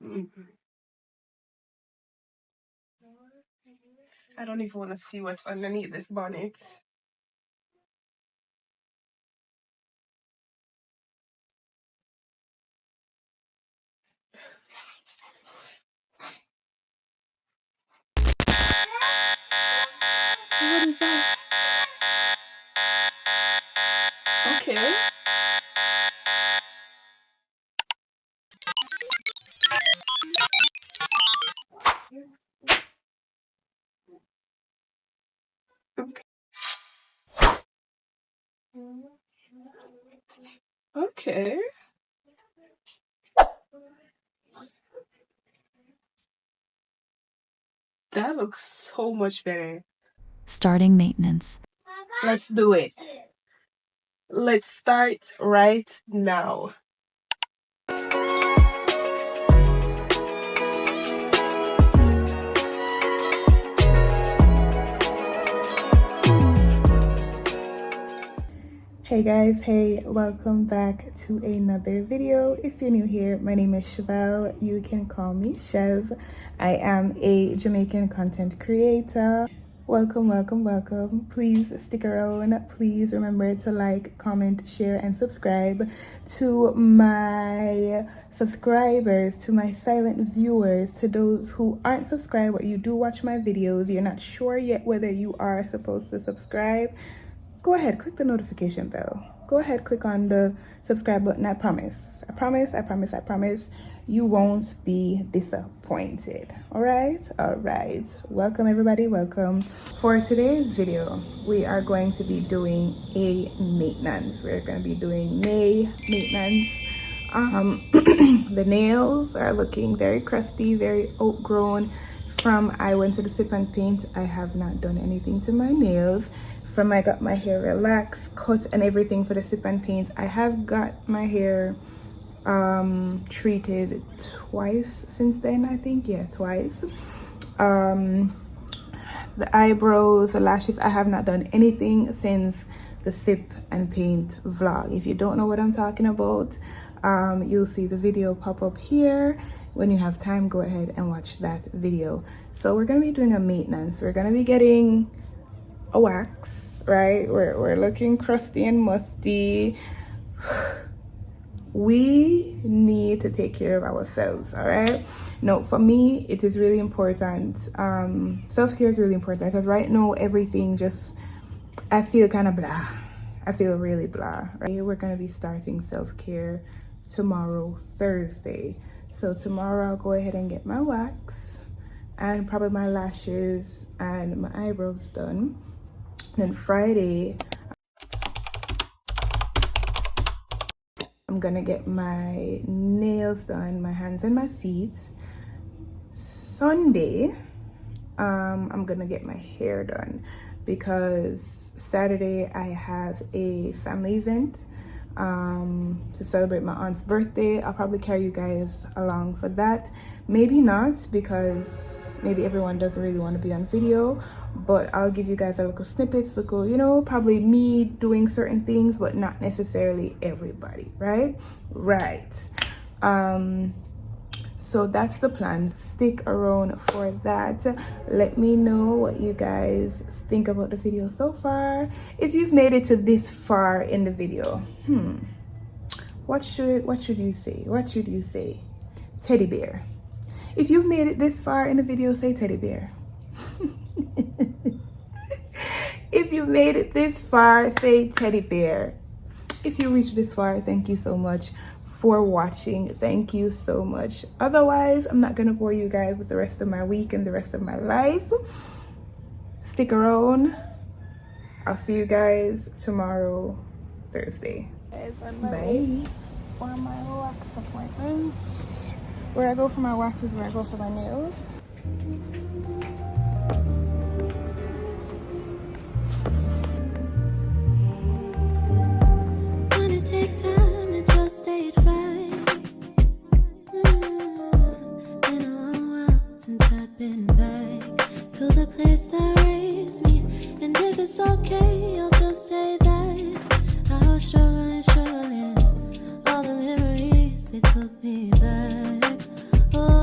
I don't even want to see what's underneath this bonnet. What is that? Okay. Okay. That looks so much better. Starting maintenance. Let's do it. Let's start right now. Hey guys, hey, welcome back to another video. If you're new here, my name is Chevelle. You can call me Chev. I am a Jamaican content creator. Welcome, welcome, welcome. Please stick around. Please remember to like, comment, share, and subscribe. To my subscribers, to my silent viewers, to those who aren't subscribed but you do watch my videos, you're not sure yet whether you are supposed to subscribe, go ahead, click the notification bell. Go ahead, click on the subscribe button. I promise. I promise, I promise, I promise you won't be disappointed. All right? All right. Welcome, everybody. Welcome. For today's video, we are going to be doing a maintenance. We're going to be doing May maintenance. The nails are looking very crusty, very outgrown. From I went to the sip and paint, I have not done anything to my nails. From I got my hair relaxed, cut, and everything for the sip and paint, I have got my hair treated twice since then. I think, yeah, twice. The eyebrows, the lashes, I have not done anything since the sip and paint vlog. If you don't know what I'm talking about, you'll see the video pop up here. When you have time, go ahead and watch that video. So we're gonna be doing a maintenance. We're gonna be getting a wax, right? We're looking crusty and musty. We need to take care of ourselves, all right? No, for me, it is really important. Self-care is really important because right now everything just, I feel kind of blah. I feel really blah, right? We're gonna be starting self-care tomorrow, Thursday. So tomorrow I'll go ahead and get my wax and probably my lashes and my eyebrows done. Then Friday, I'm gonna get my nails done, my hands and my feet. Sunday, I'm gonna get my hair done because Saturday I have a family event to celebrate my aunt's birthday. I'll probably carry you guys along for that. Maybe not, because maybe everyone doesn't really want to be on video, but I'll give you guys a little snippets, little, you know, probably me doing certain things, but not necessarily everybody, right? So that's the plan. Stick around for that. Let me know what you guys think about the video so far. If you've made it to this far in the video, what should you say? What should you say? Teddy bear. If you've made it this far in the video, say teddy bear. If you made it this far, say teddy bear. If you reached this far, thank you so much for watching. Thank you so much. Otherwise, I'm not gonna bore you guys with the rest of my week and the rest of my life. Stick around. I'll see you guys tomorrow, Thursday. Guys, on my way for my wax appointments. Where I go for my wax is where I go for my nails. Struggling, all the memories, they took me back. Oh,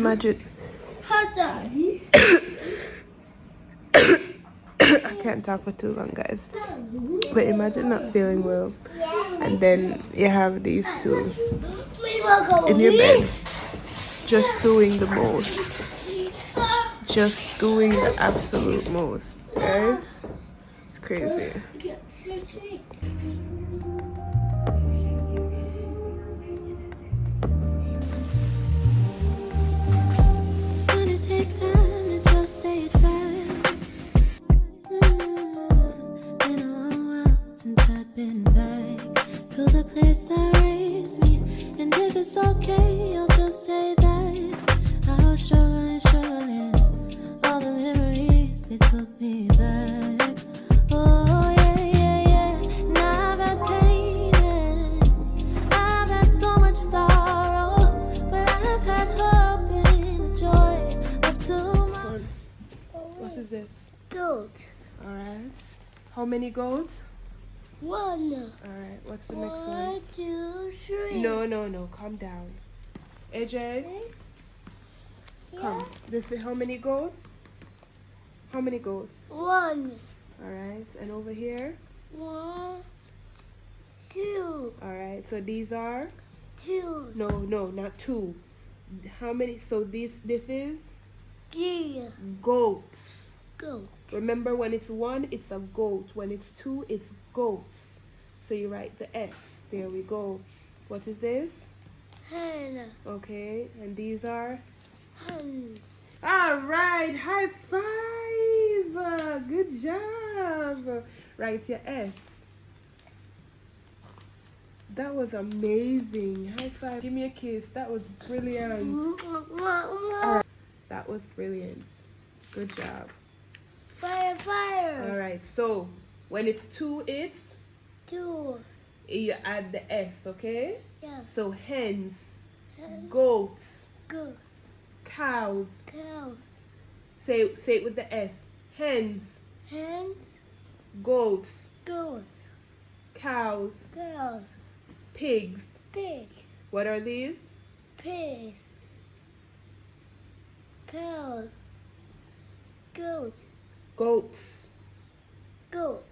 imagine. I can't talk for too long, guys. But imagine not feeling well, and then you have these two in your bed, just doing the most, just doing the absolute most, guys. It's crazy. What is this? Goat. Alright. How many goats? One. Alright, what's the next one? 1, 2, 3. No, calm down. AJ, come. This is how many goats? How many goats? 1. Alright, and over here? 1, 2. Alright, so these are? 2. No, not 2. How many? So this is? 3. Goats. Goat. Remember, when it's 1, it's a goat. When it's 2, it's goats. So you write the S. There we go. What is this? Hen. Okay, and these are? Hens. Alright, high five! Good job! Write your S. That was amazing. High five. Give me a kiss. That was brilliant. That was brilliant. Good job. Fire, fire. Alright, so when it's 2, it's? 2. You add the S, okay? Yeah. So hens, Hen. goats, Goat. cows. Cow. Say it with the S. Hens, Hens. goats, Goats. cows, Cows. pigs. Pig. What are these? Pigs. Cows. Goat. Goats. Goat.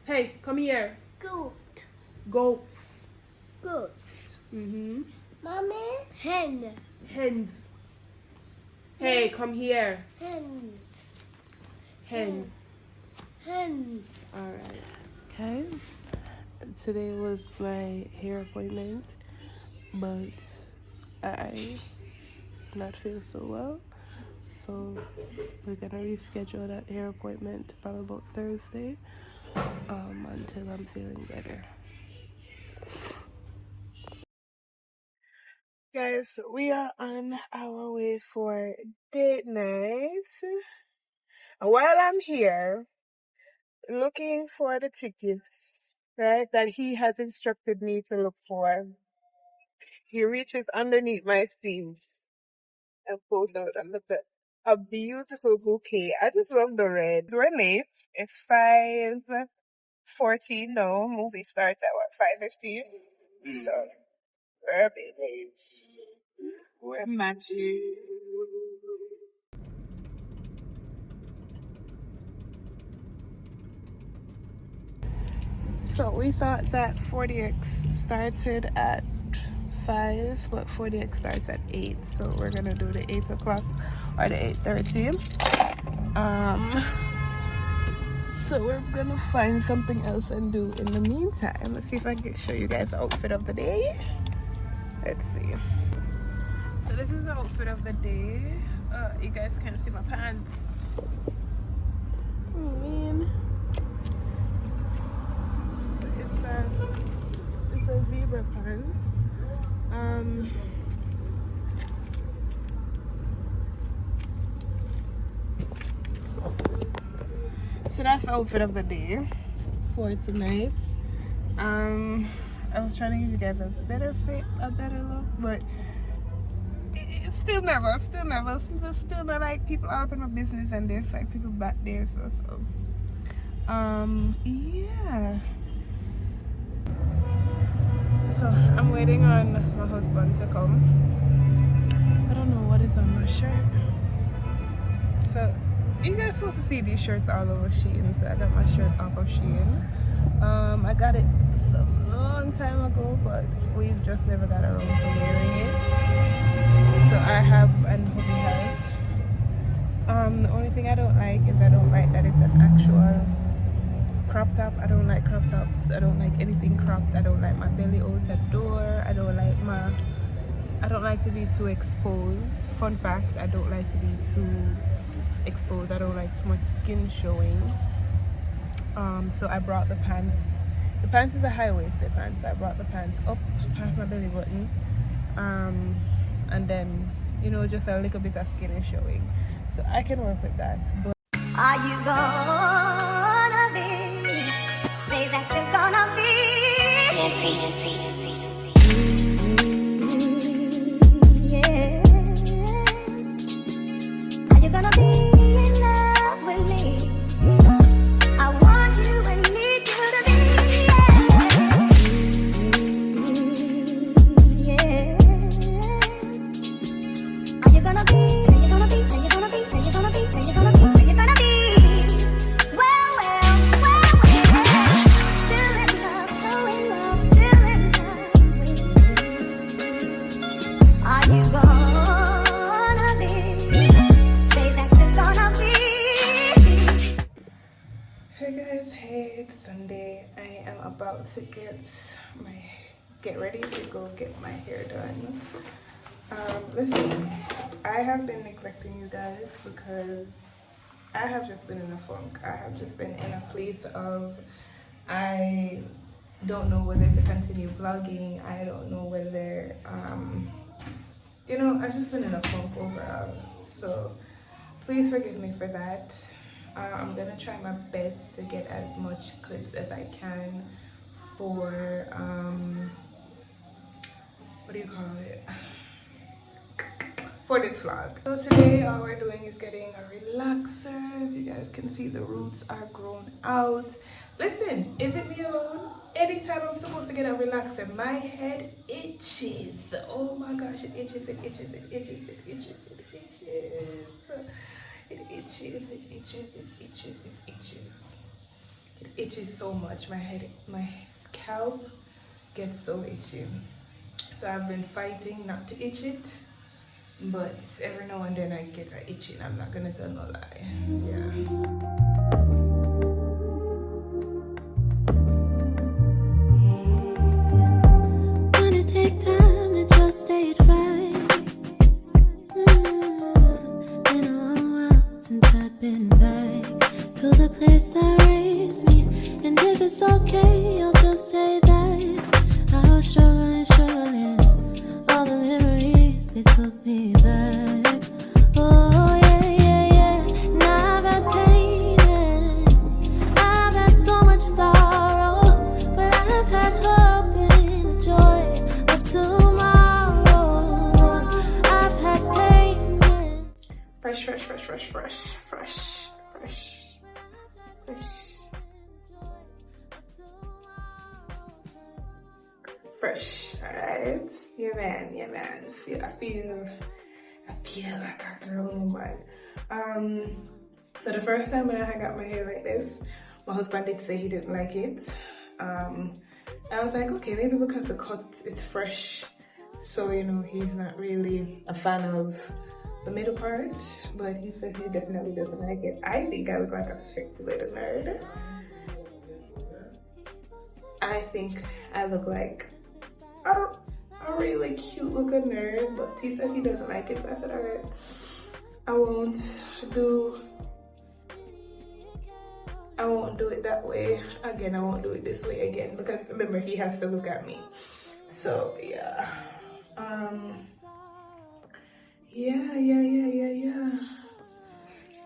Hey, come here. Goat. Goats. Goats. Mommy? Hen. Hens. Hey, come here. Hens. Hens. Hens. Alright. Guys, today was my hair appointment, but I not feel so well. So we're gonna reschedule that hair appointment probably about Thursday until I'm feeling better. Guys, we are on our way for date night. And while I'm here looking for the tickets, right, that he has instructed me to look for, he reaches underneath my seams and pulls out a beautiful bouquet. I just love the red. We're late. It's 5:14 now. Movie starts at what, 5:15? So we're a bit late. We're matching. So we thought that 40X started at 5, but 40X starts at 8. So we're gonna do the 8 o'clock or the 8:30. So we're gonna find something else and do in the meantime. Let's see if I can show you guys the outfit of the day. Let's see. So this is the outfit of the day. You guys can't see my pants. Oh man. It's a zebra pants. So that's the outfit of the day for tonight. I was trying to give you guys a better fit, a better look, but it's still nervous. Still not like people all up in my business and there's like people back there, so yeah. So I'm waiting on my husband to come. I don't know what this on my shirt. So you guys supposed to see these shirts all over Shein, so I got my shirt off of Shein. I got it some long time ago, but we've just never got around to wearing it. So I have, and Hubby has. The only thing I don't like is I don't like that it's an actual crop top. I don't like crop tops. I don't like anything cropped. I don't like my belly out the door. I don't like to be too exposed. Fun fact, I don't like to be too exposed. I don't like too much skin showing. So I brought the pants. The pants is a high-waisted pants. So I brought the pants up past my belly button. And then, you know, just a little bit of skin is showing. So I can work with that. But are you gonna be? Say that you're gonna be. Yeah. Are you gonna be in love with me? I want you and need you to be. Yeah. Are you gonna be? Are you gonna be? Are you gonna be? Are you gonna be? Are you gonna be? Are you gonna be? Well, still in love, so in love, still in love. Are you gonna be? Say that you're gonna be. hey guys, hey, it's Sunday. I am about to get ready to go get my hair done. Listen, I have been neglecting you guys because I have just been in a funk. I have just been in a place of I don't know whether to continue vlogging. I don't know whether you know, I've just been in a funk overall. So please forgive me for that. I'm gonna try my best to get as much clips as I can for what do you call it? For this vlog. So today all we're doing is getting a relaxer. As you guys can see, the roots are grown out. Listen, is it me alone? Anytime I'm supposed to get a relaxer, my head itches. Oh my gosh, it itches, it itches, it itches, it itches, it itches. It itches, it itches, it itches, it itches. It itches so much. My scalp gets so itchy. So I've been fighting not to itch it. But every now and then I get an itching. I'm not gonna tell no lie. Yeah. Wanna take time to just stay it right. Been a long while since I've been back to the place that raised me. And if it's okay, I'll just say that I was struggling. All the memories, they took me back. Oh yeah. Now I've had pain and I've had so much sorrow, but I've had hope and the joy of tomorrow. I've had pain and Fresh. Alright. Yeah man. I feel like a grown woman. So the first time when I got my hair like this, my husband did say he didn't like it. I was like, okay, maybe because the cut is fresh, so you know he's not really a fan of the middle part, but he said he definitely doesn't like it. I think I look like a sexy little nerd. I think I look like a really cute looking nerd, but he said he doesn't like it, so I said, alright, I won't do it that way again. I won't do it this way again, because remember, he has to look at me. So yeah. Yeah.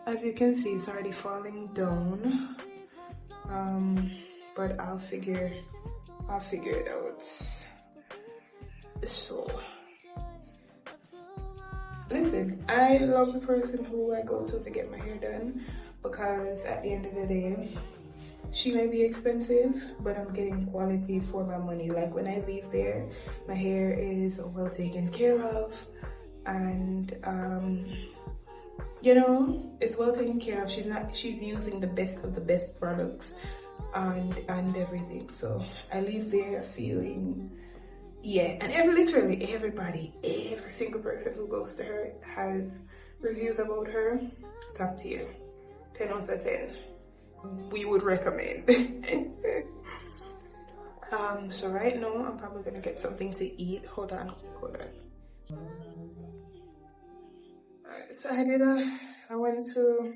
As you can see, it's already falling down. But I'll figure it out. So listen, I love the person who I go to get my hair done, because at the end of the day, she may be expensive, but I'm getting quality for my money. Like when I leave there, my hair is well taken care of. and you know, it's well taken care of. She's using the best of the best products and everything. So I leave there feeling, yeah. And literally everybody, every single person who goes to her has reviews about her. Top tier, 10 out of 10. We would recommend. So right now I'm probably gonna get something to eat. Hold on. Alright, so I went to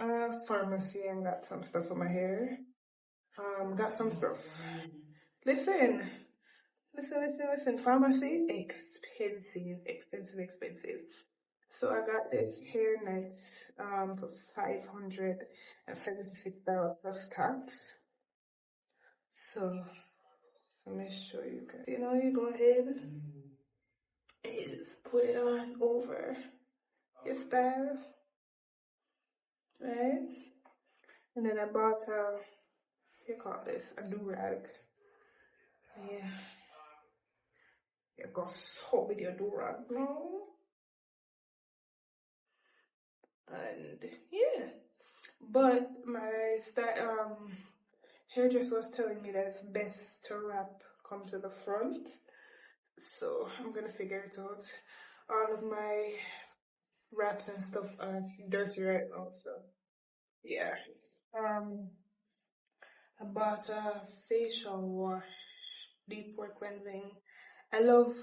a pharmacy and got some stuff for my hair. Got some stuff. Listen. Pharmacy, expensive. So I got this hairnet for $576 plus tax. So let me show you guys. You know, you go ahead and just put it on over your style, right? And then I bought you call this a do-rag. Yeah. You go so with your do-rag now. And yeah. But my hairdresser was telling me that it's best to wrap come to the front. So I'm gonna figure it out. All of my wraps and stuff are dirty right now, so yeah. I bought a facial wash, deep pore cleansing. I love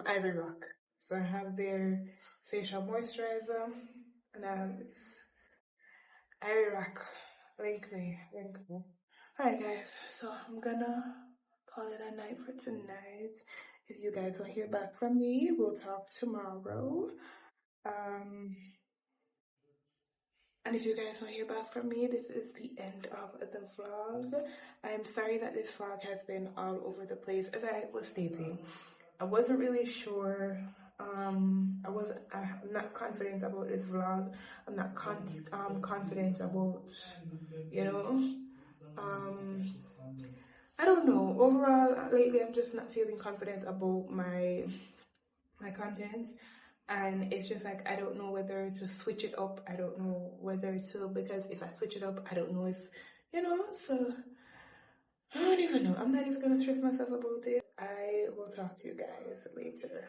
Ivory Rock. So I have their facial moisturizer and I have this Ivory Rock. Link me. Alright guys, so I'm gonna call it a night for tonight. If you guys don't hear back from me, we'll talk tomorrow. And if you guys don't hear back from me, this is the end of the vlog. I'm sorry that this vlog has been all over the place. As I was stating, I wasn't really sure. I'm not confident about this vlog. I'm not confident about, you know, I don't know. Overall, lately, I'm just not feeling confident about my content. And it's just like, I don't know whether to switch it up. I don't know whether to, because if I switch it up, I don't know if, you know, so I don't even know. I'm not even going to stress myself about it. I will talk to you guys later.